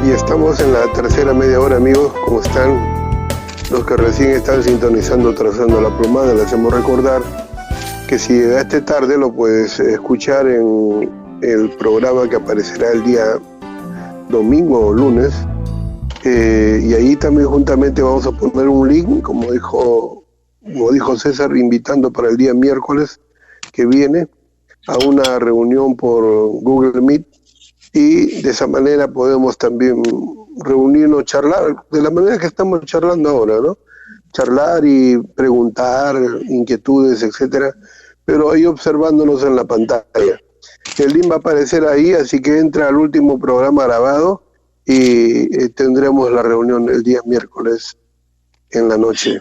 Y estamos en la tercera media hora, amigos. ¿Cómo están? Los que recién están sintonizando, trazando la plomada, les hacemos recordar que si llegaste tarde lo puedes escuchar en el programa que aparecerá el día domingo o lunes. Y ahí también juntamente vamos a poner un link, como dijo César, invitando para el día miércoles que viene a una reunión por Google Meet, y de esa manera podemos también reunirnos, charlar, de la manera que estamos charlando ahora, ¿no? Charlar y preguntar inquietudes, etcétera, pero ahí observándonos en la pantalla. El link va a aparecer ahí, así que entra al último programa grabado y tendremos la reunión el día miércoles en la noche.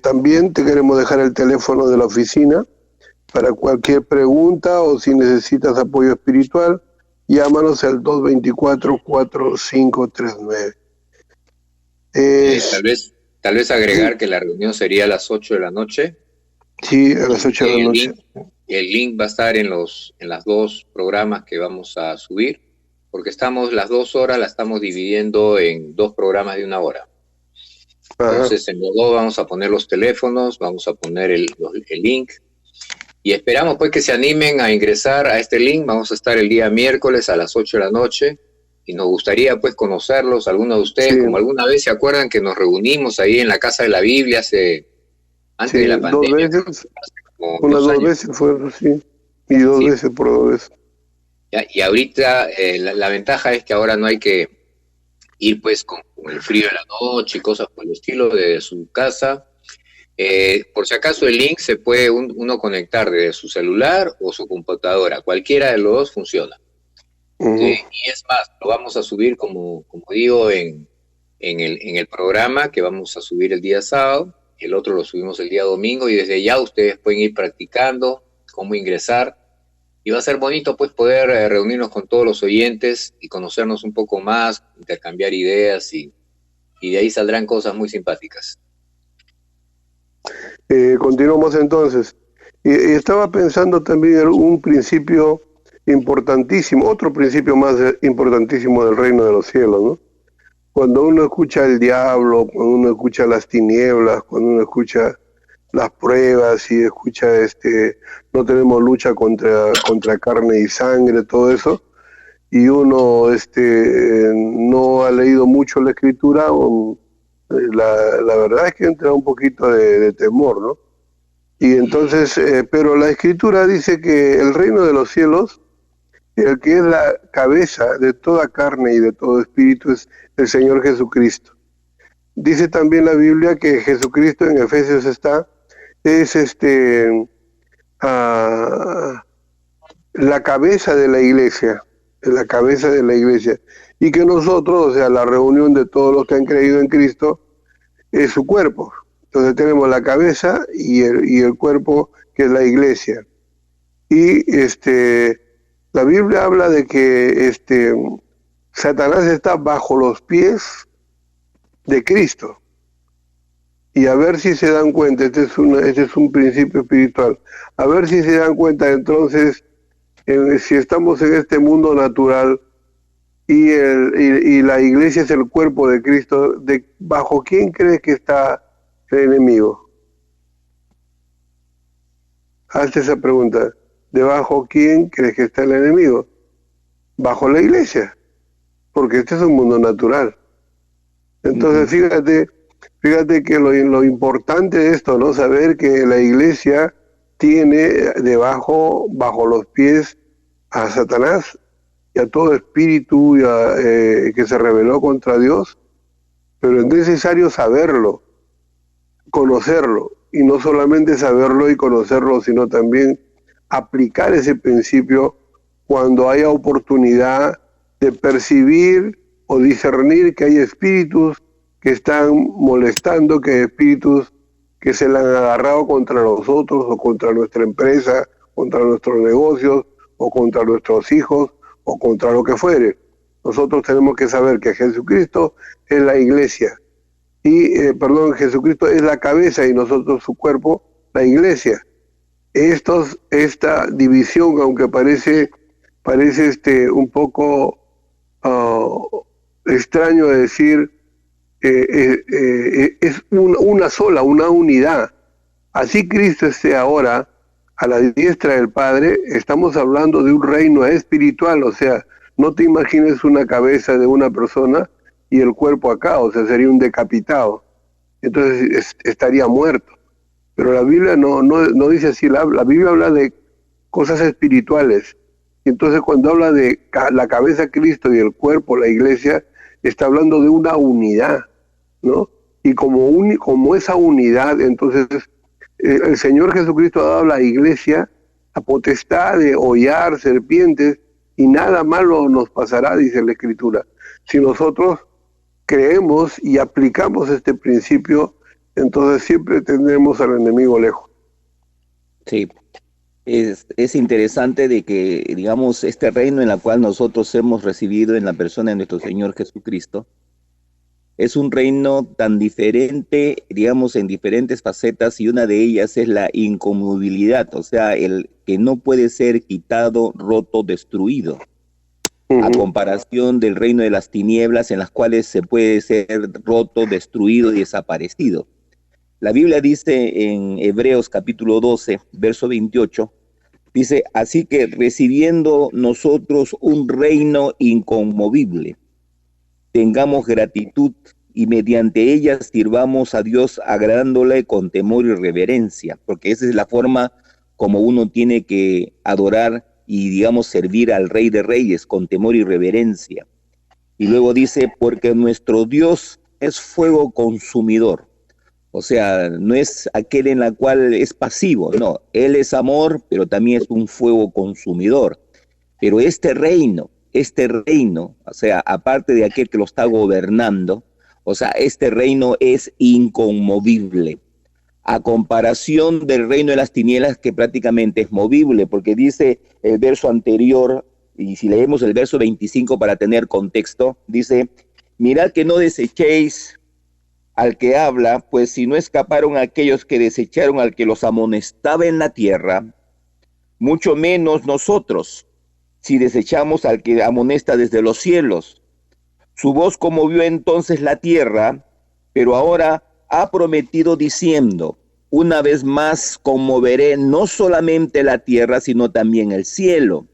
También te queremos dejar el teléfono de la oficina para cualquier pregunta, o si necesitas apoyo espiritual, llámanos al 224-4539. Tal vez agregar que la reunión sería a las 8 de la noche. Sí, a las 8 de la noche. El link va a estar en las dos programas que vamos a subir, porque las 2 horas las estamos dividiendo en 2 programas de 1 hora. Ajá. Entonces en los 2 vamos a poner los teléfonos, vamos a poner el link, y esperamos pues que se animen a ingresar a este link. Vamos a estar el día miércoles a las 8 de la noche, y nos gustaría pues conocerlos, algunos de ustedes, sí. Como alguna vez se acuerdan que nos reunimos ahí en la Casa de la Biblia antes de la pandemia. 2 veces, dos veces fue, sí, y 2 veces por 2 veces. Y ahorita la ventaja es que ahora no hay que ir pues con el frío de la noche y cosas por el estilo, de su casa. Por si acaso el link se puede uno conectar desde su celular o su computadora, cualquiera de los dos funciona. Uh-huh. Y es más, lo vamos a subir como digo en el programa que vamos a subir el día sábado, el otro lo subimos el día domingo, y desde ya ustedes pueden ir practicando cómo ingresar, y va a ser bonito pues poder reunirnos con todos los oyentes y conocernos un poco más, intercambiar ideas, y de ahí saldrán cosas muy simpáticas. Continuamos entonces. Y estaba pensando también en un principio importantísimo, otro principio más importantísimo del reino de los cielos, ¿no? Cuando uno escucha el diablo, cuando uno escucha las tinieblas, cuando uno escucha las pruebas y escucha no tenemos lucha contra carne y sangre, todo eso, y uno no ha leído mucho la escritura, la verdad es que entra un poquito de temor, ¿no? Y entonces, pero la escritura dice que el reino de los cielos, el que es la cabeza de toda carne y de todo espíritu, es el Señor Jesucristo. Dice también la Biblia que Jesucristo, en Efesios es la cabeza de la iglesia, y que nosotros, o sea, la reunión de todos los que han creído en Cristo, es su cuerpo. Entonces tenemos la cabeza y el cuerpo, que es la iglesia. Y la Biblia habla de que Satanás está bajo los pies de Cristo. Y a ver si se dan cuenta, este es un principio espiritual, a ver si se dan cuenta entonces, si estamos en este mundo natural y la iglesia es el cuerpo de Cristo, ¿bajo quién crees que está el enemigo? Hazte esa pregunta. ¿Debajo quién crees que está el enemigo? Bajo la iglesia, porque este es un mundo natural. Entonces, fíjate que lo importante de esto, ¿no? Saber que la iglesia tiene bajo los pies a Satanás y a todo espíritu que se rebeló contra Dios, pero es necesario saberlo, conocerlo, y no solamente saberlo y conocerlo, sino también aplicar ese principio cuando haya oportunidad de percibir o discernir que hay espíritus que están molestando, que hay espíritus que se le han agarrado contra nosotros o contra nuestra empresa, contra nuestros negocios o contra nuestros hijos o contra lo que fuere. Nosotros tenemos que saber que Jesucristo es la iglesia, Jesucristo es la cabeza y nosotros su cuerpo, la iglesia. Esta división, aunque parece un poco extraño decir es una sola, una unidad. Así Cristo esté ahora a la diestra del Padre, estamos hablando de un reino espiritual, o sea, no te imagines una cabeza de una persona y el cuerpo acá, o sea, sería un decapitado, entonces estaría muerto. Pero la Biblia no dice así, la Biblia habla de cosas espirituales, y entonces cuando habla de la cabeza Cristo y el cuerpo, la iglesia, está hablando de una unidad, ¿no? Y como esa unidad, entonces el Señor Jesucristo ha dado a la iglesia la potestad de hollar serpientes y nada malo nos pasará, dice la Escritura. Si nosotros creemos y aplicamos este principio, entonces siempre tendremos al enemigo lejos. Sí, es interesante de que, digamos, este reino en el cual nosotros hemos recibido en la persona de nuestro Señor Jesucristo, es un reino tan diferente, digamos, en diferentes facetas, y una de ellas es la inconmovilidad, o sea, el que no puede ser quitado, roto, destruido, a comparación del reino de las tinieblas en las cuales se puede ser roto, destruido y desaparecido. La Biblia dice en Hebreos capítulo 12, verso 28, dice, así que recibiendo nosotros un reino inconmovible, tengamos gratitud y mediante ella sirvamos a Dios agradándole con temor y reverencia, porque esa es la forma como uno tiene que adorar y, digamos, servir al Rey de Reyes con temor y reverencia. Y luego dice, porque nuestro Dios es fuego consumidor. O sea, no es aquel en la cual es pasivo, no, Él es amor, pero también es un fuego consumidor. Pero este reino, o sea, aparte de aquel que lo está gobernando, o sea, este reino es inconmovible, a comparación del reino de las tinieblas, que prácticamente es movible, porque dice el verso anterior, y si leemos el verso 25 para tener contexto, dice, mirad que no desechéis al que habla, pues si no escaparon aquellos que desecharon al que los amonestaba en la tierra, mucho menos nosotros, si desechamos al que amonesta desde los cielos. Su voz conmovió entonces la tierra, pero ahora ha prometido diciendo, una vez más conmoveré no solamente la tierra, sino también el cielo.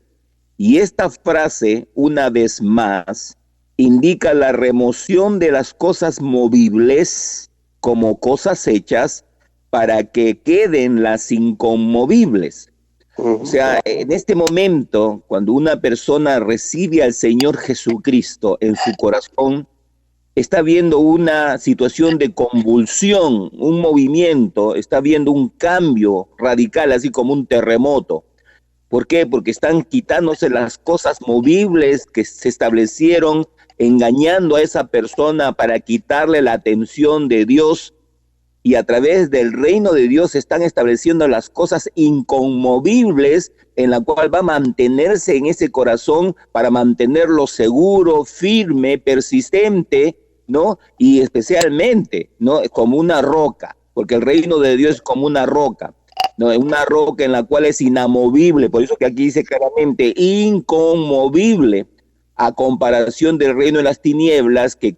Y esta frase, una vez más, indica la remoción de las cosas movibles como cosas hechas para que queden las inconmovibles. O sea, en este momento, cuando una persona recibe al Señor Jesucristo en su corazón, está viendo una situación de convulsión, un movimiento, está viendo un cambio radical, así como un terremoto. ¿Por qué? Porque están quitándose las cosas movibles que se establecieron, engañando a esa persona para quitarle la atención de Dios, y a través del reino de Dios se están estableciendo las cosas inconmovibles en la cual va a mantenerse en ese corazón para mantenerlo seguro, firme, persistente, ¿no? Y especialmente, ¿no? Como una roca, porque el reino de Dios es como una roca, ¿no? Es una roca en la cual es inamovible, por eso que aquí dice claramente inconmovible, a comparación del reino de las tinieblas que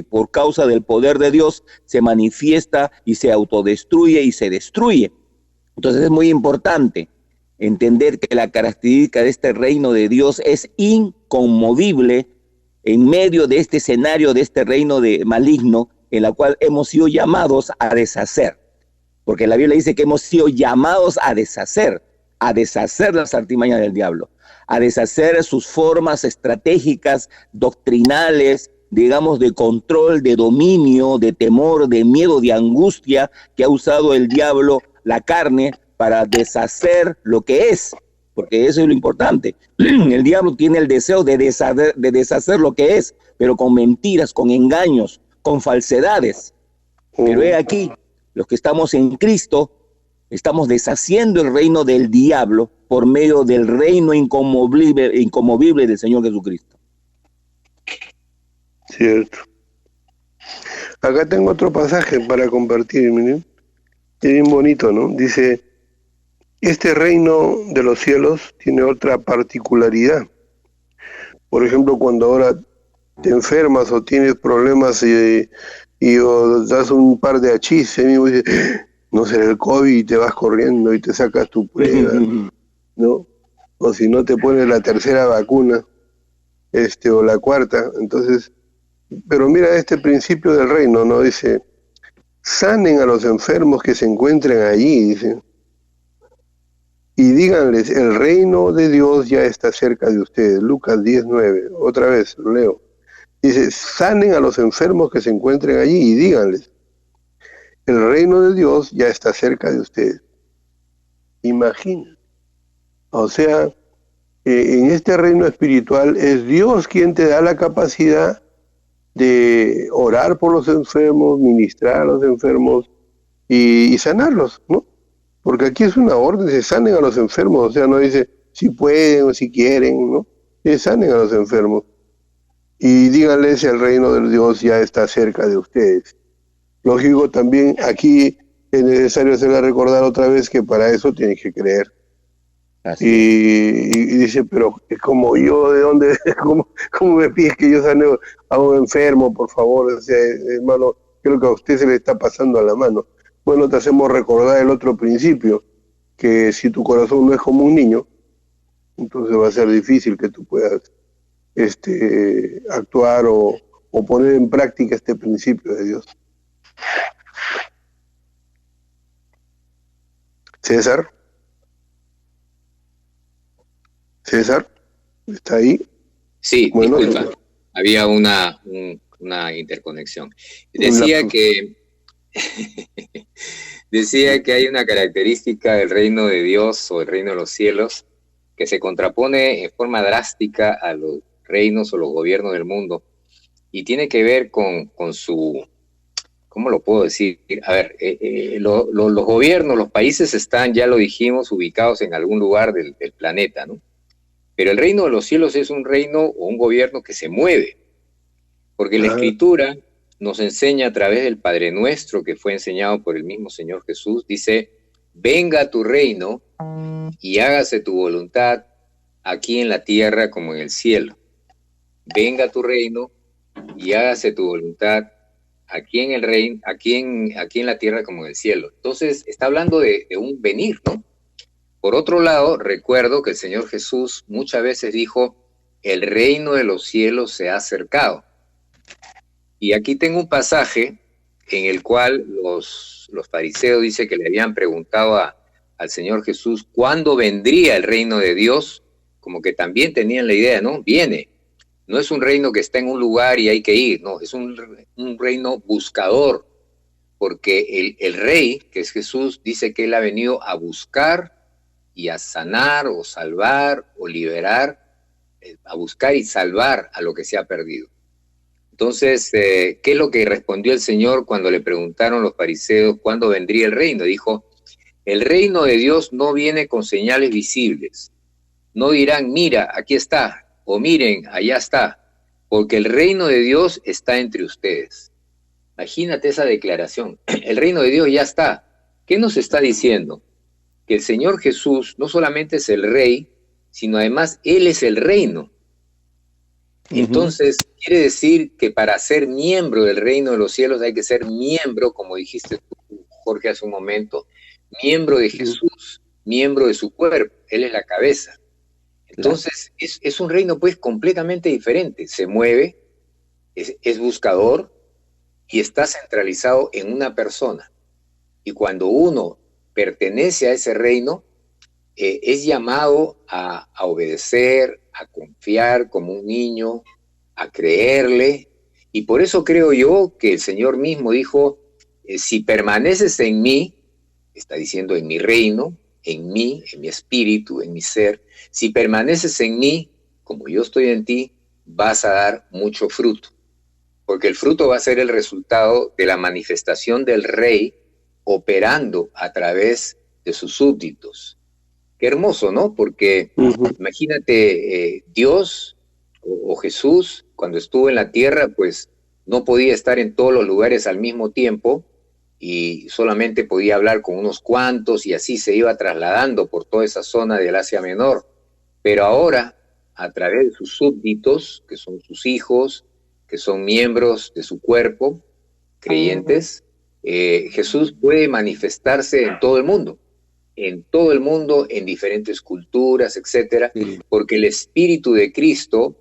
por causa del poder de Dios se manifiesta y se autodestruye y se destruye. Entonces es muy importante entender que la característica de este reino de Dios es inconmovible en medio de este escenario, de este reino maligno, en la cual hemos sido llamados a deshacer. Porque la Biblia dice que hemos sido llamados a deshacer las artimañas del diablo, a deshacer sus formas estratégicas, doctrinales, digamos, de control, de dominio, de temor, de miedo, de angustia que ha usado el diablo, la carne, para deshacer lo que es, porque eso es lo importante. El diablo tiene el deseo de deshacer lo que es, pero con mentiras, con engaños, con falsedades. Pero he aquí, los que estamos en Cristo, estamos deshaciendo el reino del diablo por medio del reino inconmovible del Señor Jesucristo. Cierto. Acá tengo otro pasaje para compartir, miren. Es bien bonito, ¿no? Dice, este reino de los cielos tiene otra particularidad. Por ejemplo, cuando ahora te enfermas o tienes problemas y o das un par de achís, mismo dices, no será el COVID, y te vas corriendo y te sacas tu prueba, ¿no? O si no te pones la tercera vacuna, o la cuarta. Entonces, pero mira este principio del reino, ¿no? Dice, sanen a los enfermos que se encuentren allí, dice, y díganles, el reino de Dios ya está cerca de ustedes. Lucas 10:9, otra vez, lo leo. Dice, sanen a los enfermos que se encuentren allí y díganles, el reino de Dios ya está cerca de ustedes. Imagina. O sea, en este reino espiritual es Dios quien te da la capacidad de orar por los enfermos, ministrar a los enfermos y sanarlos, ¿no? Porque aquí es una orden, se sanen a los enfermos, o sea, no dice si pueden o si quieren, ¿no? Se sanen a los enfermos. Y díganles, el reino de Dios ya está cerca de ustedes. Lógico, también aquí es necesario hacerle recordar otra vez que para eso tienes que creer. Y dice, pero como yo, ¿de dónde? ¿Cómo me pides que yo sane a un enfermo, por favor? O sea, hermano, creo que a usted se le está pasando a la mano. Bueno, te hacemos recordar el otro principio, que si tu corazón no es como un niño, entonces va a ser difícil que tú puedas actuar o poner en práctica este principio de Dios. César, ¿está ahí? Sí, bueno, disculpa, había una interconexión. Decía que decía que hay una característica del reino de Dios o el reino de los cielos que se contrapone en forma drástica a los reinos o los gobiernos del mundo y tiene que ver con su, ¿cómo lo puedo decir? A ver, los gobiernos, los países están, ya lo dijimos, ubicados en algún lugar del planeta, ¿no? Pero el reino de los cielos es un reino o un gobierno que se mueve, porque la Escritura nos enseña a través del Padre Nuestro, que fue enseñado por el mismo Señor Jesús, dice, venga tu reino y hágase tu voluntad aquí en la tierra como en el cielo. Venga tu reino y hágase tu voluntad aquí en el reino, aquí en la tierra como en el cielo. Entonces está hablando de un venir, ¿no? Por otro lado, recuerdo que el Señor Jesús muchas veces dijo, el reino de los cielos se ha acercado. Y aquí tengo un pasaje en el cual los fariseos dice que le habían preguntado al Señor Jesús cuándo vendría el reino de Dios, como que también tenían la idea, ¿no? Viene. No es un reino que está en un lugar y hay que ir, no, es un reino buscador, porque el rey, que es Jesús, dice que él ha venido a buscar y a sanar o salvar o liberar, a buscar y salvar a lo que se ha perdido. Entonces, ¿qué es lo que respondió el Señor cuando le preguntaron los fariseos cuándo vendría el reino? Dijo, el reino de Dios no viene con señales visibles. No dirán, mira, aquí está, o miren, allá está, porque el reino de Dios está entre ustedes. Imagínate esa declaración. El reino de Dios ya está. ¿Qué nos está diciendo? Que el Señor Jesús no solamente es el rey, sino además Él es el reino. Entonces, quiere decir que para ser miembro del reino de los cielos hay que ser miembro, como dijiste tú, Jorge, hace un momento, miembro de Jesús, miembro de su cuerpo, Él es la cabeza. Entonces, es un reino pues completamente diferente, se mueve, es buscador y está centralizado en una persona. Y cuando uno pertenece a ese reino, es llamado a obedecer, a confiar como un niño, a creerle, y por eso creo yo que el Señor mismo dijo, si permaneces en mí, está diciendo en mi reino, en mí, en mi espíritu, en mi ser, si permaneces en mí, como yo estoy en ti, vas a dar mucho fruto, porque el fruto va a ser el resultado de la manifestación del Rey operando a través de sus súbditos. Qué hermoso, ¿no? Porque imagínate, Dios o Jesús, cuando estuvo en la tierra, pues no podía estar en todos los lugares al mismo tiempo y solamente podía hablar con unos cuantos y así se iba trasladando por toda esa zona del Asia Menor. Pero ahora, a través de sus súbditos, que son sus hijos, que son miembros de su cuerpo, creyentes, Jesús puede manifestarse en todo el mundo, en diferentes culturas, etcétera, porque el Espíritu de Cristo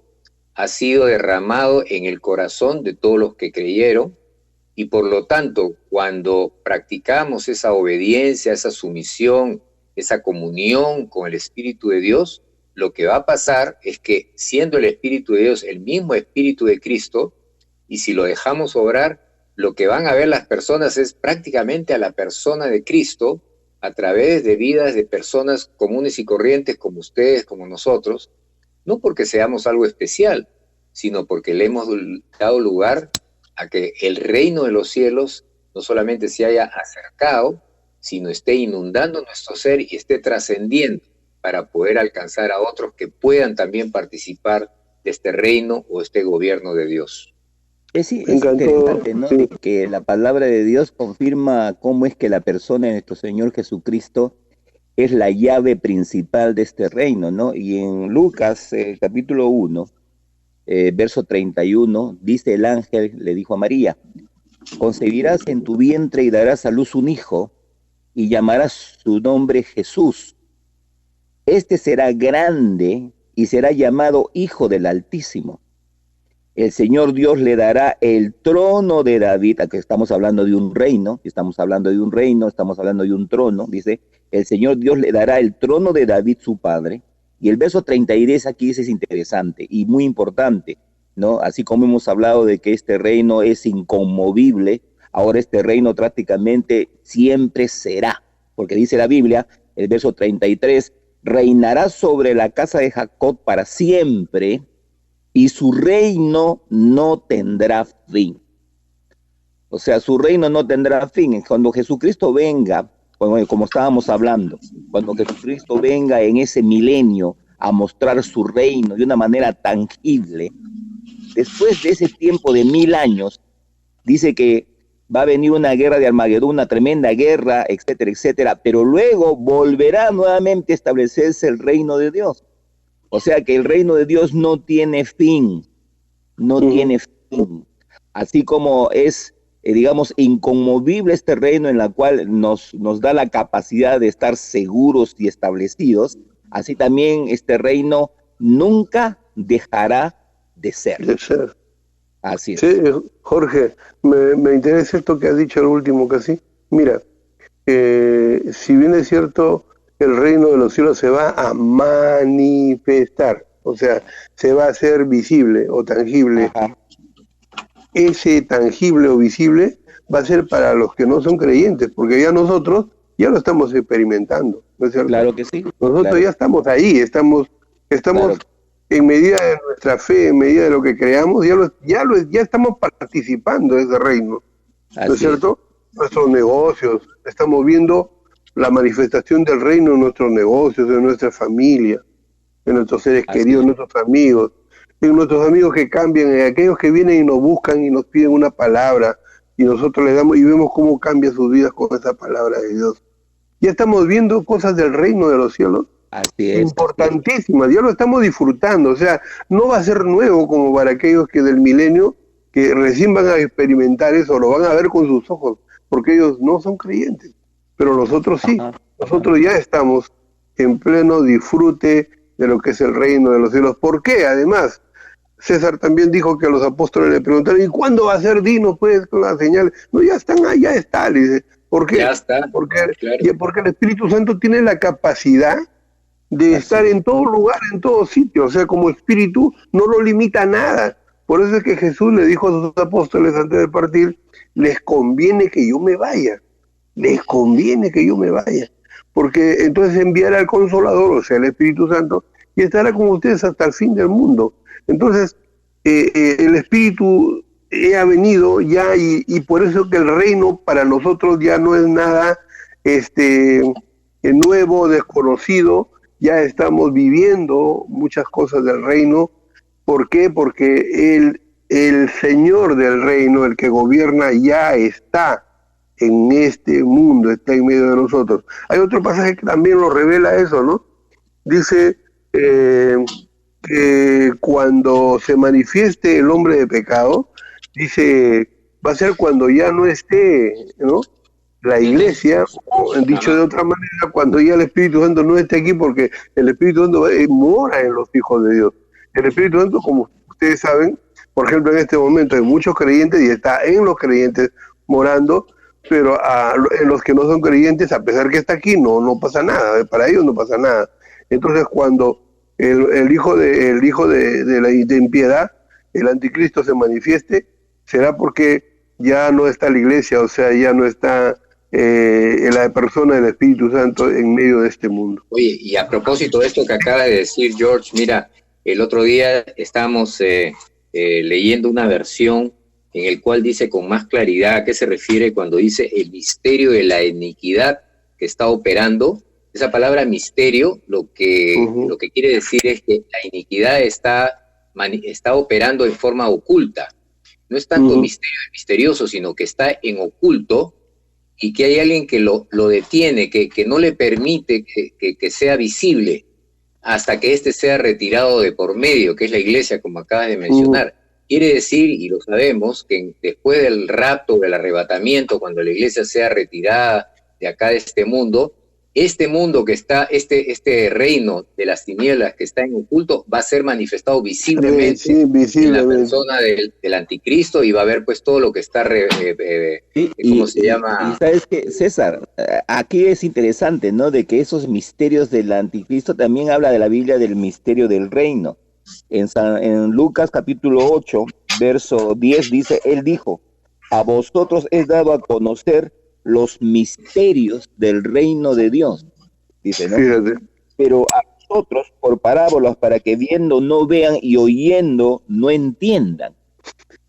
ha sido derramado en el corazón de todos los que creyeron, y por lo tanto, cuando practicamos esa obediencia, esa sumisión, esa comunión con el Espíritu de Dios, lo que va a pasar es que, siendo el Espíritu de Dios el mismo Espíritu de Cristo, y si lo dejamos obrar, lo que van a ver las personas es prácticamente a la persona de Cristo a través de vidas de personas comunes y corrientes como ustedes, como nosotros, no porque seamos algo especial, sino porque le hemos dado lugar a que el reino de los cielos no solamente se haya acercado, sino esté inundando nuestro ser y esté trascendiendo para poder alcanzar a otros que puedan también participar de este reino o este gobierno de Dios. Es interesante, ¿no? Sí. Que la palabra de Dios confirma cómo es que la persona de nuestro Señor Jesucristo es la llave principal de este reino, ¿no? Y en Lucas, capítulo 1, verso 31, dice el ángel, le dijo a María: concebirás en tu vientre y darás a luz un hijo, y llamarás su nombre Jesús. Este será grande y será llamado Hijo del Altísimo. El Señor Dios le dará el trono de David. Aquí estamos hablando de un reino, estamos hablando de un trono. Dice, el Señor Dios le dará el trono de David su padre. Y el verso 33 aquí es interesante y muy importante, ¿no? Así como hemos hablado de que este reino es inconmovible, ahora este reino prácticamente siempre será. Porque dice la Biblia, el verso 33, reinará sobre la casa de Jacob para siempre, y su reino no tendrá fin. O sea, su reino no tendrá fin. Cuando Jesucristo venga, como estábamos hablando, cuando Jesucristo venga en ese milenio a mostrar su reino de una manera tangible, después de ese tiempo de 1000 años, dice que va a venir una guerra de Armagedón, una tremenda guerra, etcétera, etcétera, pero luego volverá nuevamente a establecerse el reino de Dios. O sea que el reino de Dios no tiene fin, tiene fin. Así como es, digamos, inconmovible este reino en la cual nos da la capacidad de estar seguros y establecidos, así también este reino nunca dejará de ser. Así es. Sí, Jorge, me interesa esto que has dicho al último casi. Mira, si bien es cierto, el reino de los cielos se va a manifestar, o sea, se va a hacer visible o tangible. Ajá. Ese tangible o visible va a ser para los que no son creyentes, porque ya nosotros ya lo estamos experimentando, ¿no es cierto? Claro que sí. Nosotros ya estamos ahí, estamos claro. En medida de nuestra fe, en medida de lo que creamos, ya estamos participando de ese reino, ¿no es cierto? Nuestros negocios, estamos viendo la manifestación del reino en nuestros negocios, en nuestra familia, en nuestros seres queridos, en nuestros amigos, en nuestros amigos que cambian, en aquellos que vienen y nos buscan y nos piden una palabra y nosotros les damos y vemos cómo cambia sus vidas con esa palabra de Dios. Ya estamos viendo cosas del reino de los cielos importantísimas, ya lo estamos disfrutando, o sea, no va a ser nuevo como para aquellos que del milenio que recién van a experimentar eso, lo van a ver con sus ojos, porque ellos no son creyentes. Pero nosotros sí, nosotros ya estamos en pleno disfrute de lo que es el reino de los cielos. ¿Por qué? Además, César también dijo que a los apóstoles le preguntaron, ¿y cuándo va a ser? Dinos pues con las señales. No, ya están ahí, ya está. Le dice, ¿por qué? Ya está. Porque el Espíritu Santo tiene la capacidad de estar en todo lugar, en todo sitio. O sea, como espíritu no lo limita a nada. Por eso es que Jesús le dijo a sus apóstoles antes de partir, les conviene que yo me vaya. Les conviene que yo me vaya, porque entonces enviará al Consolador, o sea, el Espíritu Santo, y estará con ustedes hasta el fin del mundo. Entonces, el Espíritu ha venido ya, y por eso que el reino para nosotros ya no es nada nuevo, desconocido, ya estamos viviendo muchas cosas del reino. ¿Por qué? Porque el Señor del reino, el que gobierna, ya está en este mundo, está en medio de nosotros. Hay otro pasaje que también nos revela eso, ¿no? Dice que cuando se manifieste el hombre de pecado, dice, va a ser cuando ya no esté, ¿no?, la iglesia, o, dicho de otra manera, cuando ya el Espíritu Santo no esté aquí, porque el Espíritu Santo mora en los hijos de Dios. El Espíritu Santo, como ustedes saben, por ejemplo, en este momento hay muchos creyentes y está en los creyentes morando, pero en los que no son creyentes, a pesar que está aquí, no pasa nada, para ellos no pasa nada. Entonces, cuando el hijo de la impiedad, el anticristo, se manifieste, será porque ya no está la iglesia, o sea, ya no está la persona del Espíritu Santo en medio de este mundo. Oye, y a propósito de esto que acaba de decir George, mira, el otro día estábamos leyendo una versión en el cual dice con más claridad a qué se refiere cuando dice el misterio de la iniquidad que está operando. Esa palabra misterio lo que quiere decir es que la iniquidad está operando en forma oculta. No es tanto misterioso, sino que está en oculto, y que hay alguien que lo detiene, que no le permite que sea visible hasta que éste sea retirado de por medio, que es la iglesia, como acabas de mencionar. Quiere decir, y lo sabemos, que después del rapto, del arrebatamiento, cuando la iglesia sea retirada de acá de este mundo que está, este reino de las tinieblas que está en oculto, va a ser manifestado visiblemente, en la persona del anticristo, y va a haber pues todo lo que está, ¿cómo se llama? Y sabes que, César, aquí es interesante, ¿no?, de que esos misterios del anticristo también habla de la Biblia del misterio del reino. En Lucas capítulo 8, verso 10 dice, él dijo, a vosotros es dado a conocer los misterios del reino de Dios, dice, ¿no? Fíjate. Pero a nosotros por parábolas, para que viendo no vean y oyendo no entiendan.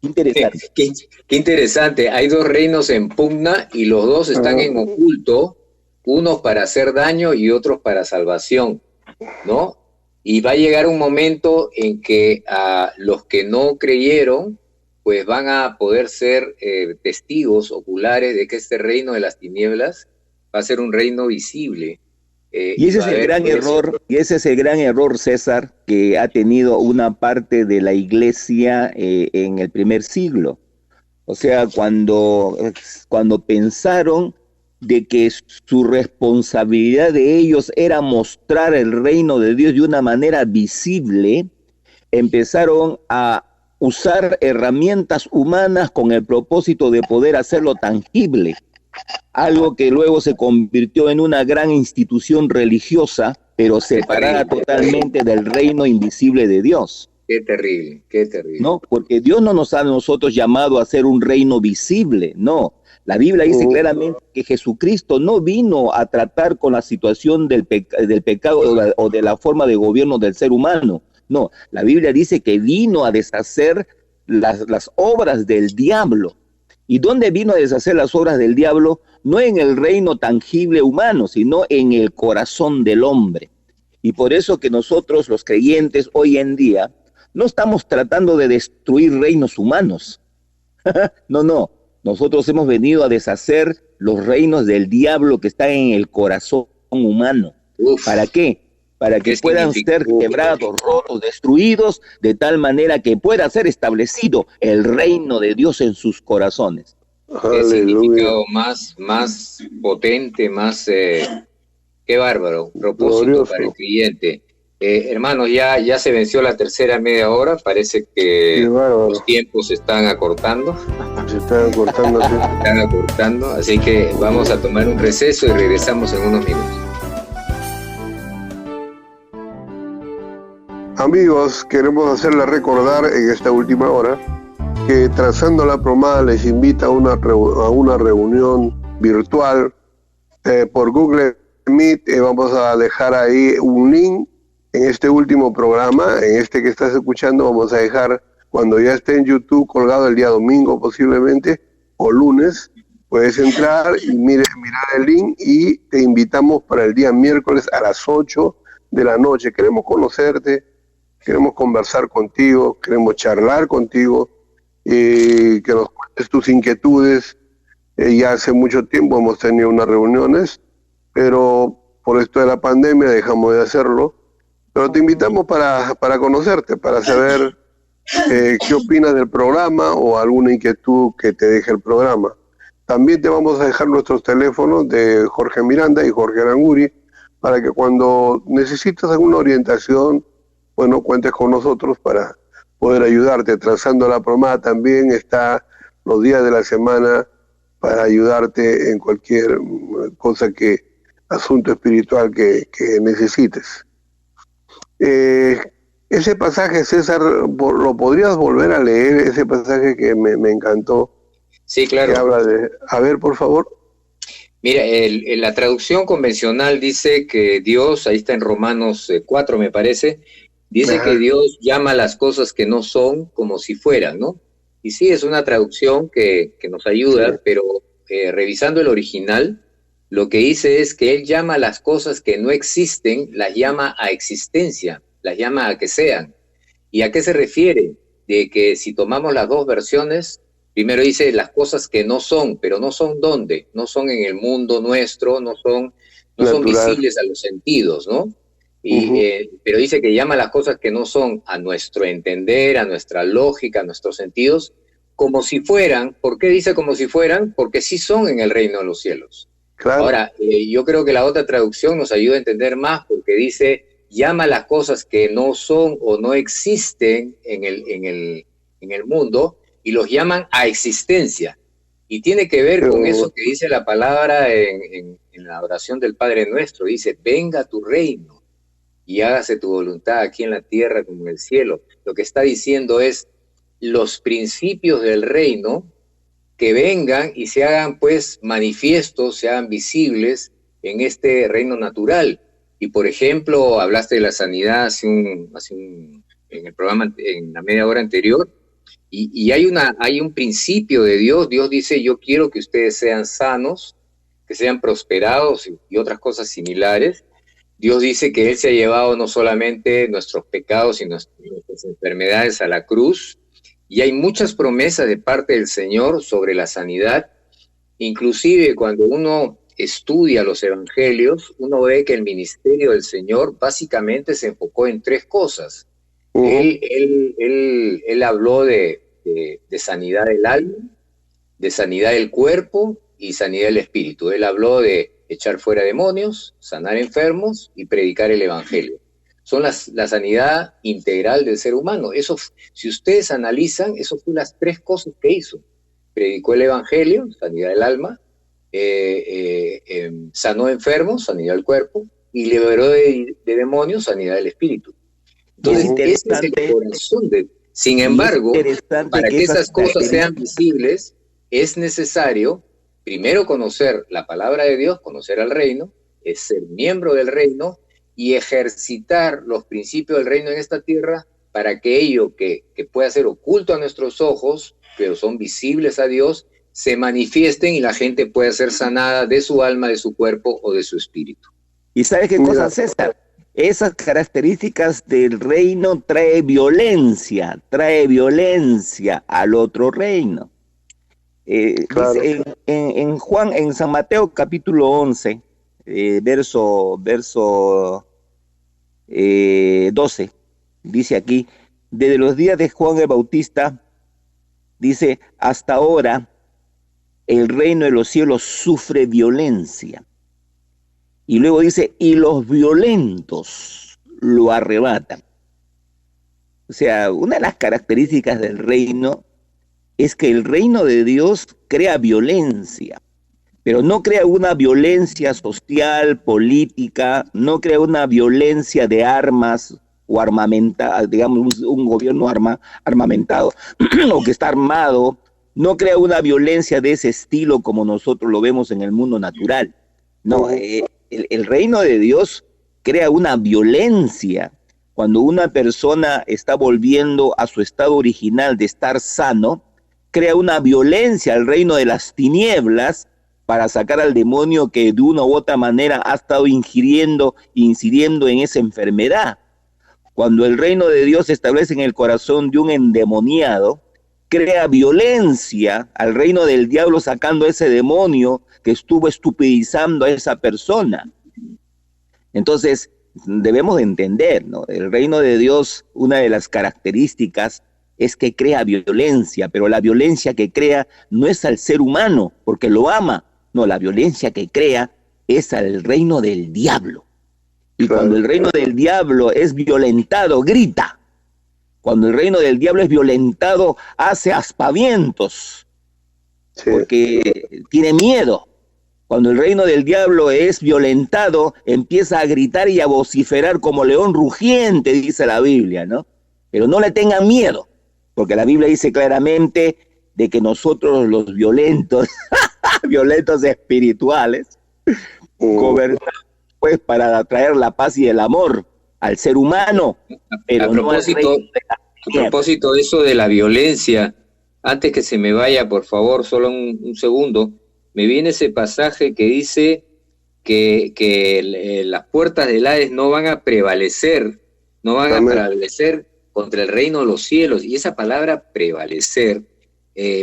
Interesante. Qué interesante. Hay dos reinos en pugna y los dos están en oculto, unos para hacer daño y otros para salvación, ¿no? Y va a llegar un momento en que a los que no creyeron, pues van a poder ser testigos oculares de que este reino de las tinieblas va a ser un reino visible. Y ese es el gran error, César, que ha tenido una parte de la iglesia en el primer siglo. O sea, cuando pensaron de que su responsabilidad de ellos era mostrar el reino de Dios de una manera visible, empezaron a usar herramientas humanas con el propósito de poder hacerlo tangible, algo que luego se convirtió en una gran institución religiosa, pero separada totalmente del reino invisible de Dios. Qué terrible, qué terrible. No, porque Dios no nos ha a nosotros llamado a ser un reino visible, no. La Biblia dice claramente que Jesucristo no vino a tratar con la situación del pecado o de la forma de gobierno del ser humano. No, la Biblia dice que vino a deshacer las obras del diablo. ¿Y dónde vino a deshacer las obras del diablo? No en el reino tangible humano, sino en el corazón del hombre. Y por eso que nosotros, los creyentes, hoy en día, no estamos tratando de destruir reinos humanos. No. Nosotros hemos venido a deshacer los reinos del diablo que están en el corazón humano. ¿Para qué? Para que puedan ser quebrados, rotos, destruidos, de tal manera que pueda ser establecido el reino de Dios en sus corazones. Qué significado más potente, más qué bárbaro propósito glorioso para el creyente. Hermanos, ya se venció la tercera media hora, parece que los tiempos se están acortando. Se están acortando. Se están acortando, así que vamos a tomar un receso y regresamos en unos minutos. Amigos, queremos hacerles recordar en esta última hora que Trazando la Plomada les invita a una reunión virtual por Google Meet. Vamos a dejar ahí un link en este último programa, en este que estás escuchando. Vamos a dejar, cuando ya esté en YouTube colgado el día domingo posiblemente, o lunes, puedes entrar y mirar el link, y te invitamos para el día miércoles a las 8 de la noche. Queremos conocerte, queremos conversar contigo, queremos charlar contigo, que nos cuentes tus inquietudes. Ya hace mucho tiempo hemos tenido unas reuniones, pero por esto de la pandemia dejamos de hacerlo, Pero te invitamos para conocerte, para saber qué opinas del programa o alguna inquietud que te deje el programa. También te vamos a dejar nuestros teléfonos de Jorge Miranda y Jorge Aranguri para que cuando necesites alguna orientación, bueno, cuentes con nosotros para poder ayudarte. Trazando la Plomada también está los días de la semana para ayudarte en cualquier cosa asunto espiritual que necesites. Ese pasaje, César, ¿lo podrías volver a leer? Ese pasaje que me encantó. Sí, claro. Que habla de... A ver, por favor. Mira, la traducción convencional dice que Dios, ahí está en Romanos 4, me parece, dice que Dios llama las cosas que no son como si fueran, ¿no? Y sí, es una traducción que nos ayuda, sí. Pero revisando el original, lo que dice es que Él llama las cosas que no existen, las llama a existencia, las llama a que sean. ¿Y a qué se refiere? De que si tomamos las dos versiones, primero dice las cosas que no son, pero no son ¿dónde? No son en el mundo nuestro, no son visibles a los sentidos, ¿no? Pero dice que llama las cosas que no son a nuestro entender, a nuestra lógica, a nuestros sentidos, como si fueran. ¿Por qué dice como si fueran? Porque sí son en el reino de los cielos. Claro. Ahora, yo creo que la otra traducción nos ayuda a entender más, porque dice, llama las cosas que no son o no existen en el mundo, y los llaman a existencia. Y tiene que ver con eso que dice la palabra en la oración del Padre Nuestro. Dice, venga tu reino y hágase tu voluntad aquí en la tierra como en el cielo. Lo que está diciendo es los principios del reino que vengan y se hagan pues manifiestos, se hagan visibles en este reino natural. Y por ejemplo, hablaste de la sanidad en el programa, en la media hora anterior, y hay un principio de Dios. Dios dice, yo quiero que ustedes sean sanos, que sean prosperados y otras cosas similares. Dios dice que Él se ha llevado no solamente nuestros pecados y nuestras enfermedades a la cruz, y hay muchas promesas de parte del Señor sobre la sanidad. Inclusive cuando uno estudia los evangelios, uno ve que el ministerio del Señor básicamente se enfocó en tres cosas. Él habló de sanidad del alma, de sanidad del cuerpo y sanidad del espíritu. Él habló de echar fuera demonios, sanar enfermos y predicar el evangelio. Son la sanidad integral del ser humano. Eso, si ustedes analizan, eso fue las tres cosas que hizo. Predicó el evangelio, sanidad del alma, sanó enfermos, sanidad del cuerpo, y liberó de demonios, sanidad del espíritu. Entonces, ese es el corazón de... Sin embargo, para que esas cosas sean visibles, es necesario primero conocer la palabra de Dios, conocer al reino, es ser miembro del reino y ejercitar los principios del reino en esta tierra para que aquello que pueda ser oculto a nuestros ojos, pero son visibles a Dios, se manifiesten y la gente pueda ser sanada de su alma, de su cuerpo o de su espíritu. ¿Y sabes qué cosa, César? Esas características del reino trae violencia al otro reino. Claro. Dice en San Mateo capítulo 11, verso 12, dice aquí, desde los días de Juan el Bautista, dice, hasta ahora el reino de los cielos sufre violencia. Y luego dice, y los violentos lo arrebatan. O sea, una de las características del reino es que el reino de Dios crea violencia, pero no crea una violencia social, política, no crea una violencia de armas o armamentada, digamos, un gobierno armamentado o que está armado, no crea una violencia de ese estilo como nosotros lo vemos en el mundo natural. No, el reino de Dios crea una violencia. Cuando una persona está volviendo a su estado original de estar sano, crea una violencia al reino de las tinieblas para sacar al demonio que de una u otra manera ha estado incidiendo en esa enfermedad. Cuando el reino de Dios se establece en el corazón de un endemoniado, crea violencia al reino del diablo sacando ese demonio que estuvo estupidizando a esa persona. Entonces, debemos de entender, ¿no? El reino de Dios, una de las características es que crea violencia, pero la violencia que crea no es al ser humano, porque lo ama. No, la violencia que crea es al reino del diablo. Y cuando el reino del diablo es violentado, grita. Cuando el reino del diablo es violentado, hace aspavientos, porque tiene miedo. Cuando el reino del diablo es violentado, empieza a gritar y a vociferar como león rugiente, dice la Biblia, ¿no? Pero no le tengan miedo, porque la Biblia dice claramente de que nosotros los violentos, violentos espirituales, gobernamos pues para traer la paz y el amor al ser humano. Pero a propósito de eso de la violencia, antes que se me vaya, por favor, solo un segundo, me viene ese pasaje que dice que las puertas del Hades no van a prevalecer, contra el reino de los cielos. Y esa palabra prevalecer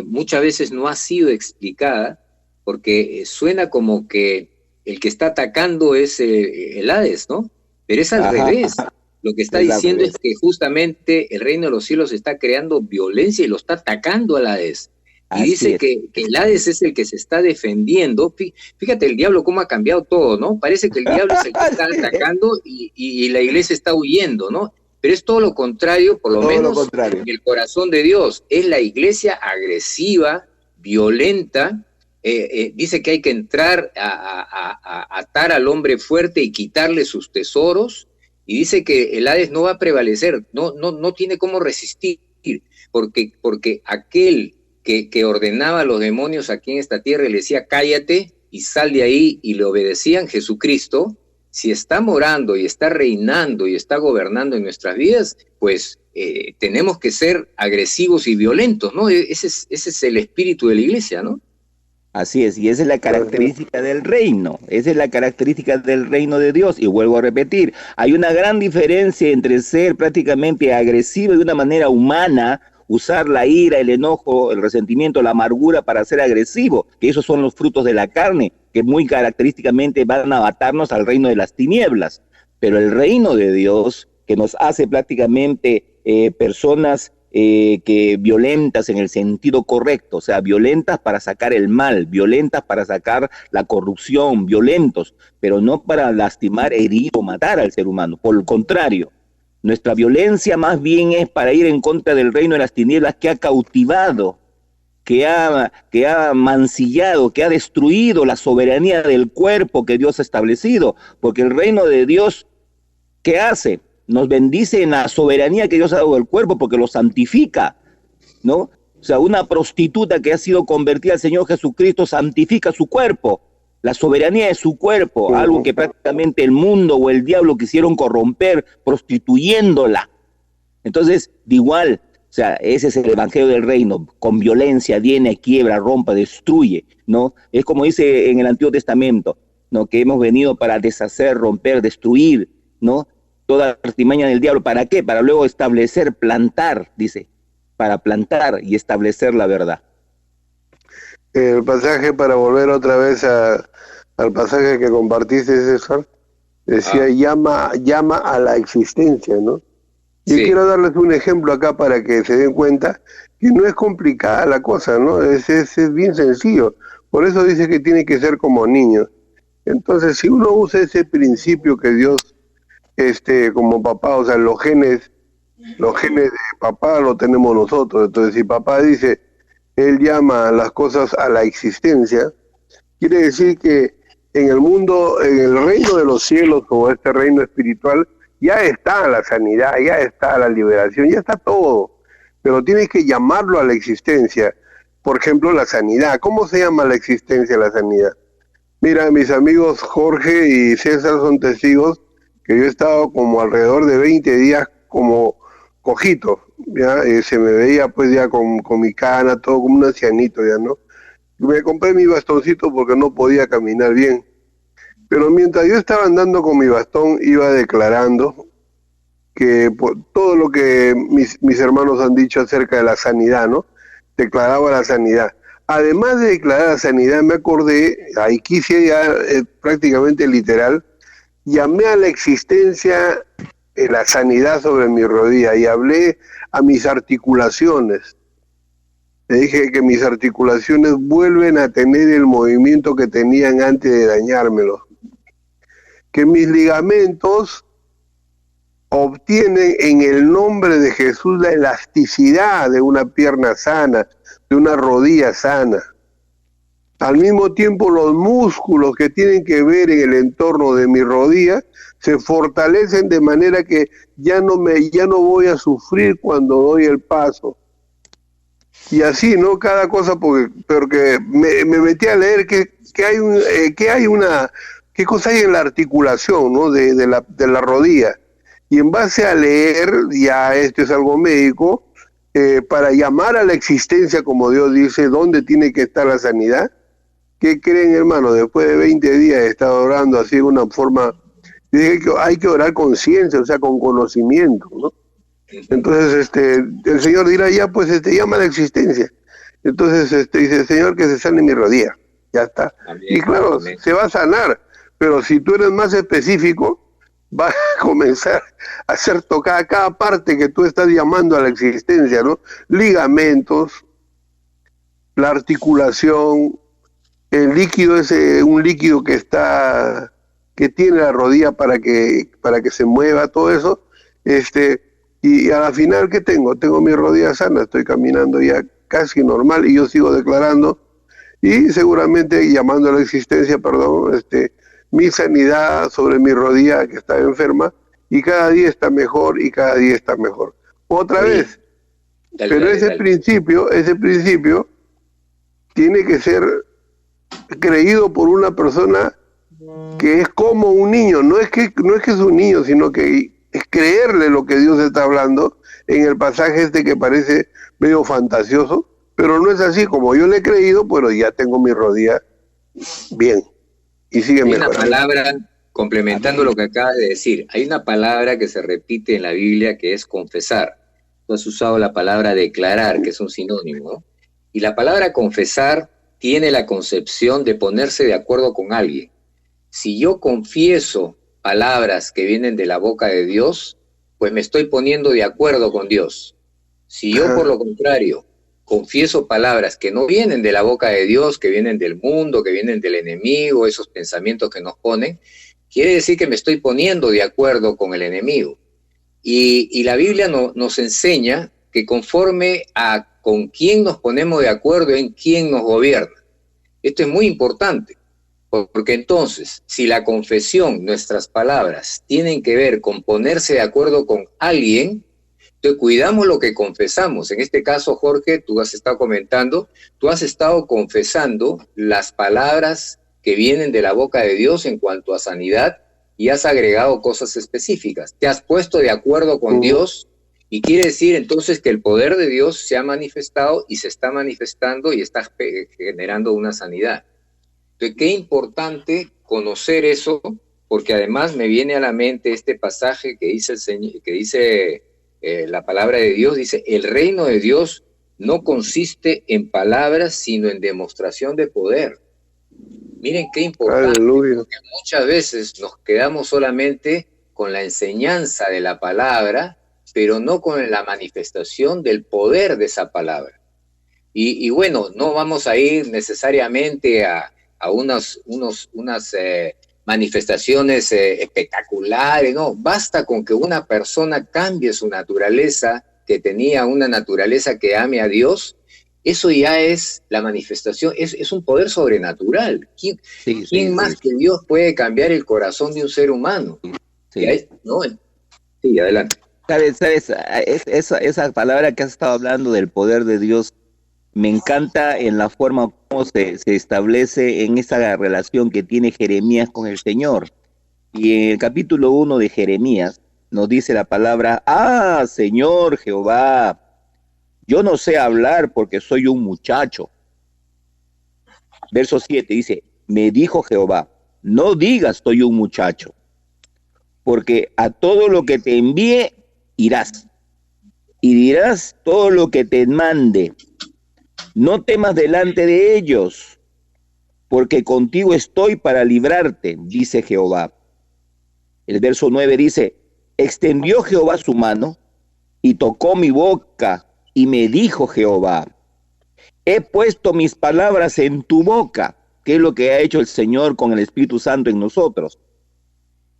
muchas veces no ha sido explicada, porque suena como que el que está atacando es el Hades, ¿no? Pero es al revés. Lo que está diciendo es que justamente el reino de los cielos está creando violencia y lo está atacando al Hades. Y dice que el Hades es el que se está defendiendo. Fíjate el diablo cómo ha cambiado todo, ¿no? Parece que el diablo es el que está atacando y la iglesia está huyendo, ¿no? Pero es todo lo contrario, por lo menos en el corazón de Dios. Es la iglesia agresiva, violenta. Dice que hay que entrar a atar al hombre fuerte y quitarle sus tesoros. Y dice que el Hades no va a prevalecer, no tiene cómo resistir, porque aquel que ordenaba a los demonios aquí en esta tierra y le decía cállate y sal de ahí, y le obedecían, Jesucristo, si está morando y está reinando y está gobernando en nuestras vidas, pues tenemos que ser agresivos y violentos, ¿no? Ese es el espíritu de la iglesia, ¿no? Así es, y esa es la característica del reino, esa es la característica del reino de Dios. Y vuelvo a repetir, hay una gran diferencia entre ser prácticamente agresivo de una manera humana, usar la ira, el enojo, el resentimiento, la amargura para ser agresivo, que esos son los frutos de la carne, que muy característicamente van a atarnos al reino de las tinieblas. Pero el reino de Dios, que nos hace prácticamente personas que violentas en el sentido correcto, o sea, violentas para sacar el mal, violentas para sacar la corrupción, violentos, pero no para lastimar, herir o matar al ser humano. Por el contrario, nuestra violencia más bien es para ir en contra del reino de las tinieblas que ha cautivado, que ha mancillado, que ha destruido la soberanía del cuerpo que Dios ha establecido, porque el reino de Dios, ¿qué hace? Nos bendice en la soberanía que Dios ha dado al cuerpo, porque lo santifica, ¿no? O sea, una prostituta que ha sido convertida al Señor Jesucristo santifica su cuerpo, la soberanía de su cuerpo, algo que prácticamente el mundo o el diablo quisieron corromper, prostituyéndola. Entonces, de igual, o sea, ese es el evangelio del reino, con violencia viene, quiebra, rompe, destruye, ¿no? Es como dice en el Antiguo Testamento, ¿no? Que hemos venido para deshacer, romper, destruir, ¿no? Toda artimaña del diablo. ¿Para qué? Para luego establecer, plantar, dice, para plantar y establecer la verdad. El pasaje, para volver otra vez al pasaje que compartiste, César, decía llama a la existencia, ¿no? Yo quiero darles un ejemplo acá para que se den cuenta que no es complicada la cosa, ¿no? Es bien sencillo. Por eso dice que tiene que ser como niños. Entonces, si uno usa ese principio que Dios, como papá, o sea, los genes de papá lo tenemos nosotros. Entonces, si papá dice, él llama las cosas a la existencia, quiere decir que en el mundo, en el reino de los cielos, o este reino espiritual, ya está la sanidad, ya está la liberación, ya está todo, pero tienes que llamarlo a la existencia. Por ejemplo, la sanidad. ¿Cómo se llama la existencia, la sanidad? Mira, mis amigos Jorge y César son testigos que yo he estado como alrededor de 20 días como cojito, ya se me veía pues ya con mi cana, todo como un ancianito ya, ¿no? Me compré mi bastoncito porque no podía caminar bien. Pero mientras yo estaba andando con mi bastón, iba declarando que por todo lo que mis hermanos han dicho acerca de la sanidad, ¿no? Declaraba la sanidad. Además de declarar la sanidad, me acordé, ahí quise ya prácticamente literal, llamé a la existencia la sanidad sobre mi rodilla y hablé a mis articulaciones. Le dije que mis articulaciones vuelven a tener el movimiento que tenían antes de dañármelo. Que mis ligamentos obtienen en el nombre de Jesús la elasticidad de una pierna sana, de una rodilla sana. Al mismo tiempo, los músculos que tienen que ver en el entorno de mi rodilla se fortalecen de manera que ya no voy a sufrir cuando doy el paso. Y así, ¿no? Cada cosa, porque me metí a leer qué cosa hay en la articulación, ¿no? de la rodilla. Y en base a leer, ya esto es algo médico, para llamar a la existencia, como Dios dice, ¿dónde tiene que estar la sanidad? ¿Qué creen, hermano? Después de 20 días he estado orando así de una forma, dije que hay que orar con ciencia, o sea, con conocimiento, ¿no? Entonces, el Señor dirá, ya, pues, llama a la existencia. Entonces, dice, Señor, que se sane mi rodilla. Ya está. Amén, y claro, amén. Se va a sanar, pero si tú eres más específico, va a comenzar a ser tocada cada parte que tú estás llamando a la existencia, ¿no? Ligamentos, la articulación, el líquido ese, un líquido que tiene la rodilla para que se mueva, todo eso, y a la final, ¿qué tengo? Tengo mi rodilla sana, estoy caminando ya casi normal y yo sigo declarando y seguramente llamando a la existencia, mi sanidad sobre mi rodilla que está enferma y cada día está mejor y cada día está mejor. Otra vez, pero ese principio tiene que ser creído por una persona que es como un niño, no es que es un niño, sino que es creerle lo que Dios está hablando en el pasaje que parece medio fantasioso, pero no es así. Como yo le he creído, bueno, ya tengo mi rodilla bien y sigue mejorando. Hay una palabra, complementando lo que acabas de decir, hay una palabra que se repite en la Biblia que es confesar. Tú has usado la palabra declarar, que es un sinónimo, ¿no? Y la palabra confesar tiene la concepción de ponerse de acuerdo con alguien. Si yo confieso palabras que vienen de la boca de Dios, pues me estoy poniendo de acuerdo con Dios. Si yo, por lo contrario, confieso palabras que no vienen de la boca de Dios, que vienen del mundo, que vienen del enemigo, esos pensamientos que nos ponen, quiere decir que me estoy poniendo de acuerdo con el enemigo. Y la Biblia nos enseña que conforme a con quién nos ponemos de acuerdo, en quién nos gobierna. Esto es muy importante. Porque entonces, si la confesión, nuestras palabras, tienen que ver con ponerse de acuerdo con alguien, entonces cuidamos lo que confesamos. En este caso, Jorge, tú has estado comentando, tú has estado confesando las palabras que vienen de la boca de Dios en cuanto a sanidad y has agregado cosas específicas. Te has puesto de acuerdo con Dios y quiere decir entonces que el poder de Dios se ha manifestado y se está manifestando y está generando una sanidad. Entonces, qué importante conocer eso, porque además me viene a la mente este pasaje que dice el Señor, que dice la palabra de Dios, dice, el reino de Dios no consiste en palabras, sino en demostración de poder. Miren qué importante, porque muchas veces nos quedamos solamente con la enseñanza de la palabra, pero no con la manifestación del poder de esa palabra. Y bueno, no vamos a ir necesariamente a unas manifestaciones espectaculares, no, basta con que una persona cambie su naturaleza, que tenía una naturaleza que ame a Dios, eso ya es la manifestación, es un poder sobrenatural. ¿Quién más que Dios puede cambiar el corazón de un ser humano? Sí, ¿no? Sí, adelante. ¿Sabes? Esa palabra que has estado hablando del poder de Dios, me encanta en la forma como se establece en esa relación que tiene Jeremías con el Señor. Y en el capítulo 1 de Jeremías nos dice la palabra, Señor Jehová, yo no sé hablar porque soy un muchacho. Verso 7 dice, me dijo Jehová, no digas soy un muchacho, porque a todo lo que te envíe irás, y dirás todo lo que te mande. No temas delante de ellos, porque contigo estoy para librarte, dice Jehová. El verso 9 dice, extendió Jehová su mano y tocó mi boca y me dijo Jehová, he puesto mis palabras en tu boca. ¿Qué es lo que ha hecho el Señor con el Espíritu Santo en nosotros?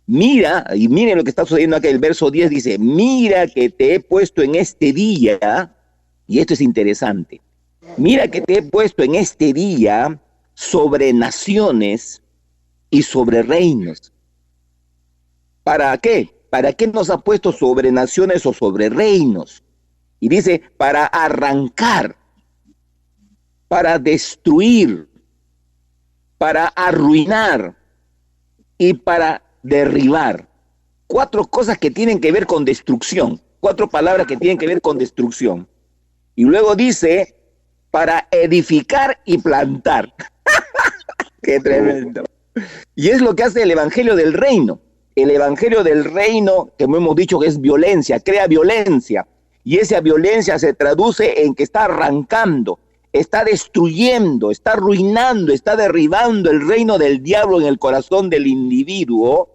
Mira, y miren lo que está sucediendo acá, el verso 10 dice, mira que te he puesto en este día, y esto es interesante, mira que te he puesto en este día sobre naciones y sobre reinos. ¿Para qué? ¿Para qué nos ha puesto sobre naciones o sobre reinos? Y dice, para arrancar, para destruir, para arruinar y para derribar. 4 cosas que tienen que ver con destrucción, 4 palabras que tienen que ver con destrucción. Y luego dice, para edificar y plantar. ¡Qué tremendo! Y es lo que hace el Evangelio del Reino. El Evangelio del Reino, que hemos dicho que es violencia, crea violencia. Y esa violencia se traduce en que está arrancando, está destruyendo, está arruinando, está derribando el reino del diablo en el corazón del individuo,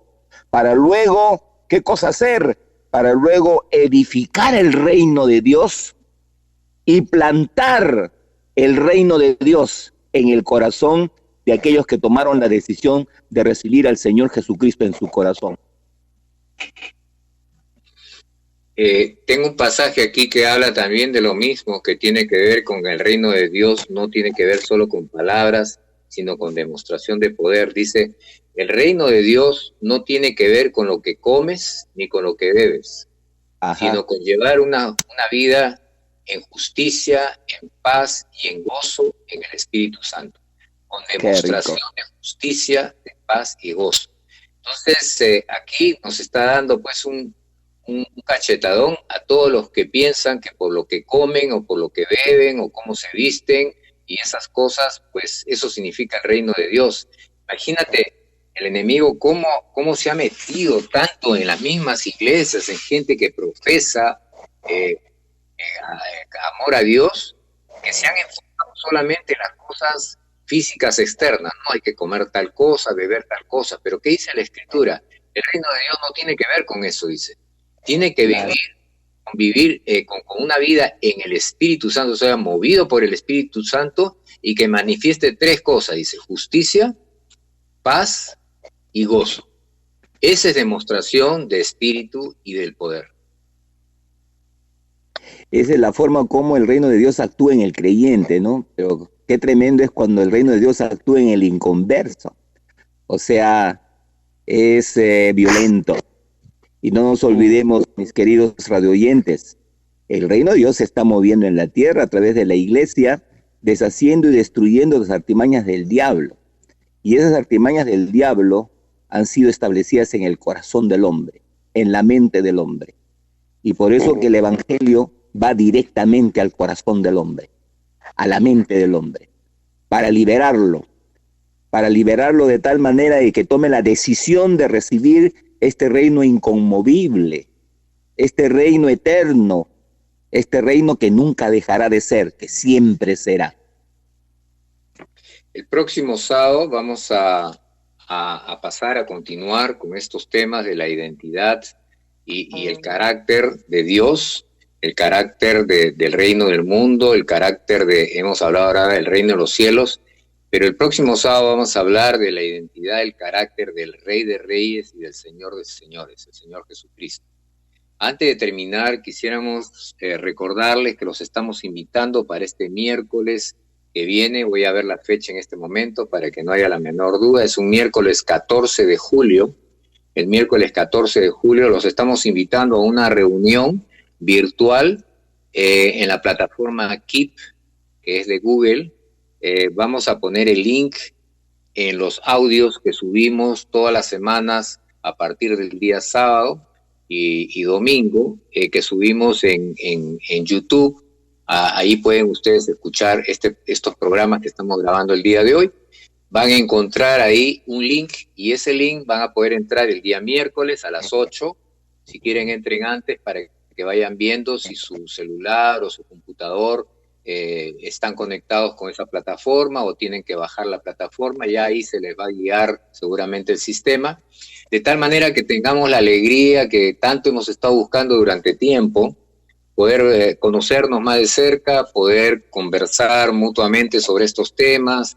para luego, ¿qué cosa hacer? Para luego edificar el reino de Dios y plantar el reino de Dios en el corazón de aquellos que tomaron la decisión de recibir al Señor Jesucristo en su corazón. Tengo un pasaje aquí que habla también de lo mismo, que tiene que ver con el reino de Dios, no tiene que ver solo con palabras, sino con demostración de poder. Dice, el reino de Dios no tiene que ver con lo que comes ni con lo que bebes, sino con llevar una vida en justicia, en paz y en gozo en el Espíritu Santo, con demostración de justicia, de paz y gozo. Entonces, aquí nos está dando pues un cachetadón a todos los que piensan que por lo que comen o por lo que beben o cómo se visten y esas cosas, pues eso significa el reino de Dios. Imagínate el enemigo cómo se ha metido tanto en las mismas iglesias, en gente que profesa amor a Dios, que se han enfocado solamente en las cosas físicas externas, no hay que comer tal cosa, beber tal cosa, pero ¿qué dice la Escritura? El reino de Dios no tiene que ver con eso, dice. Tiene que vivir con una vida en el Espíritu Santo, o sea, movido por el Espíritu Santo y que manifieste 3 cosas, dice, justicia, paz y gozo. Esa es demostración de espíritu y del poder. Esa es la forma como el reino de Dios actúa en el creyente, ¿no? Pero qué tremendo es cuando el reino de Dios actúa en el inconverso. O sea, es violento. Y no nos olvidemos, mis queridos radioyentes, el reino de Dios se está moviendo en la tierra a través de la iglesia, deshaciendo y destruyendo las artimañas del diablo. Y esas artimañas del diablo han sido establecidas en el corazón del hombre, en la mente del hombre. Y por eso que el evangelio va directamente al corazón del hombre, a la mente del hombre, para liberarlo de tal manera de que tome la decisión de recibir este reino inconmovible, este reino eterno, este reino que nunca dejará de ser, que siempre será. El próximo sábado vamos a pasar a continuar con estos temas de la identidad y el carácter de Dios, el carácter del reino del mundo, el carácter hemos hablado ahora del reino de los cielos, pero el próximo sábado vamos a hablar de la identidad, el carácter del Rey de Reyes y del Señor de Señores, el Señor Jesucristo. Antes de terminar, quisiéramos recordarles que los estamos invitando para este miércoles que viene. Voy a ver la fecha en este momento para que no haya la menor duda. Es un miércoles 14 de julio. El miércoles 14 de julio los estamos invitando a una reunión virtual en la plataforma Keep, que es de Google. Vamos a poner el link en los audios que subimos todas las semanas a partir del día sábado y domingo, que subimos en YouTube. Ahí pueden ustedes escuchar estos programas que estamos grabando el día de hoy. Van a encontrar ahí un link y ese link van a poder entrar el día miércoles a las 8. Si quieren, entren antes para que vayan viendo si su celular o su computador están conectados con esa plataforma o tienen que bajar la plataforma, ya ahí se les va a guiar seguramente el sistema, de tal manera que tengamos la alegría que tanto hemos estado buscando durante tiempo, poder conocernos más de cerca, poder conversar mutuamente sobre estos temas,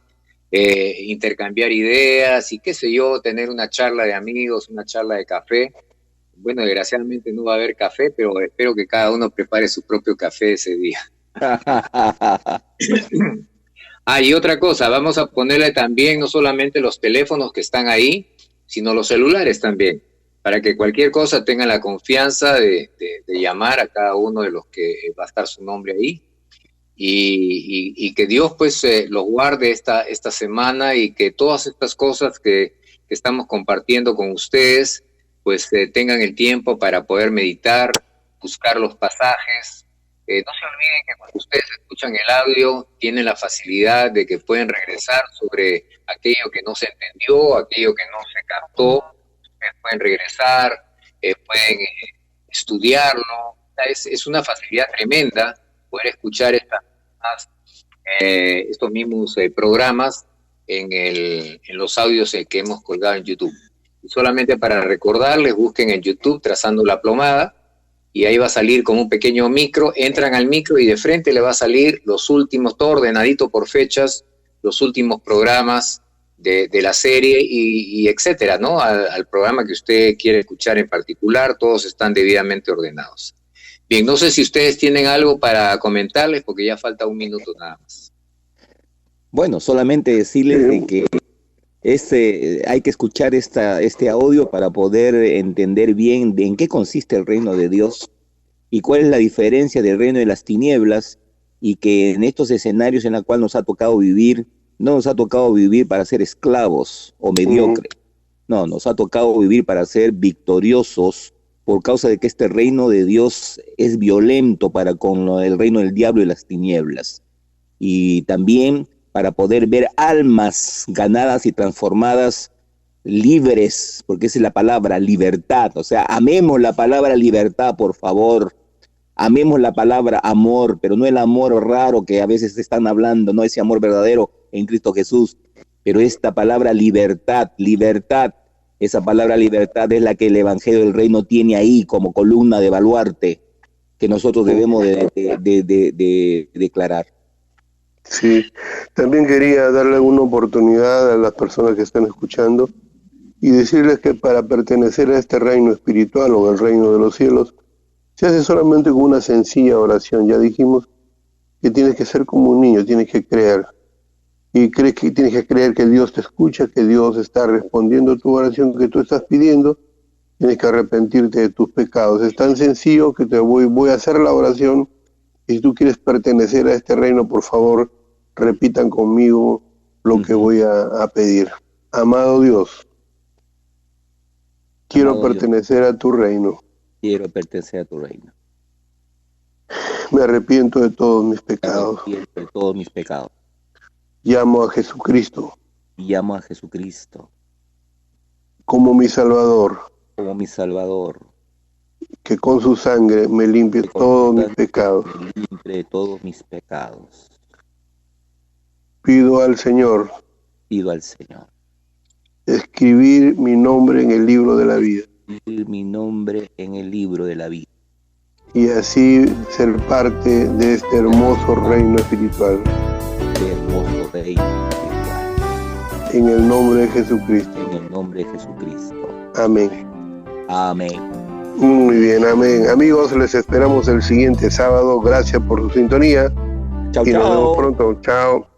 intercambiar ideas y qué sé yo, tener una charla de amigos, una charla de café. Bueno, desgraciadamente no va a haber café, pero espero que cada uno prepare su propio café ese día. Y otra cosa, vamos a ponerle también no solamente los teléfonos que están ahí, sino los celulares también, para que cualquier cosa tengan la confianza de llamar a cada uno de los que va a estar su nombre ahí, y que Dios pues los guarde esta semana, y que todas estas cosas que estamos compartiendo con ustedes pues tengan el tiempo para poder meditar, buscar los pasajes. No se olviden que cuando ustedes escuchan el audio tienen la facilidad de que pueden regresar sobre aquello que no se entendió, aquello que no se captó. Pueden regresar, pueden estudiarlo. Es una facilidad tremenda poder escuchar estos mismos programas en los audios que hemos colgado en YouTube. Y solamente para recordarles, busquen en YouTube Trazando la Plomada, y ahí va a salir como un pequeño micro, entran al micro y de frente le va a salir los últimos, todo ordenadito por fechas, los últimos programas de la serie y etcétera, ¿no? Al programa que usted quiere escuchar en particular, todos están debidamente ordenados. Bien, no sé si ustedes tienen algo para comentarles, porque ya falta un minuto nada más. Bueno, solamente decirles de que hay que escuchar este audio para poder entender bien en qué consiste el reino de Dios y cuál es la diferencia del reino de las tinieblas, y que en estos escenarios en los cuales nos ha tocado vivir, no nos ha tocado vivir para ser esclavos o mediocres, no, nos ha tocado vivir para ser victoriosos, por causa de que este reino de Dios es violento para con el reino del diablo y las tinieblas, y también para poder ver almas ganadas y transformadas, libres, porque esa es la palabra, libertad. O sea, amemos la palabra libertad, por favor. Amemos la palabra amor, pero no el amor raro que a veces están hablando, no ese amor verdadero en Cristo Jesús, pero esta palabra libertad, esa palabra libertad es la que el Evangelio del Reino tiene ahí como columna de baluarte, que nosotros debemos de declarar. Sí, también quería darle una oportunidad a las personas que están escuchando y decirles que para pertenecer a este reino espiritual o el reino de los cielos, se hace solamente con una sencilla oración. Ya dijimos que tienes que ser como un niño, tienes que creer. Y tienes que creer que Dios te escucha, que Dios está respondiendo tu oración que tú estás pidiendo. Tienes que arrepentirte de tus pecados. Es tan sencillo que voy a hacer la oración. Y si tú quieres pertenecer a este reino, por favor, repitan conmigo lo que voy a pedir. Amado Dios, quiero pertenecer a tu reino. Quiero pertenecer a tu reino. Me arrepiento de todos mis pecados. Me arrepiento de todos mis pecados. Llamo a Jesucristo. Llamo a Jesucristo. Como mi Salvador. Como mi Salvador. Que con su sangre me limpie todos mis pecados. Me limpie de todos mis pecados. Pido al Señor. Pido al Señor. Escribir mi nombre en el libro de la vida. Escribir mi nombre en el libro de la vida. Y así ser parte de este hermoso reino espiritual. Este hermoso reino espiritual. En el nombre de Jesucristo. En el nombre de Jesucristo. Amén. Amén. Muy bien, amén. Amigos, les esperamos el siguiente sábado. Gracias por su sintonía. Chao, y chao. nos vemos pronto. Chao.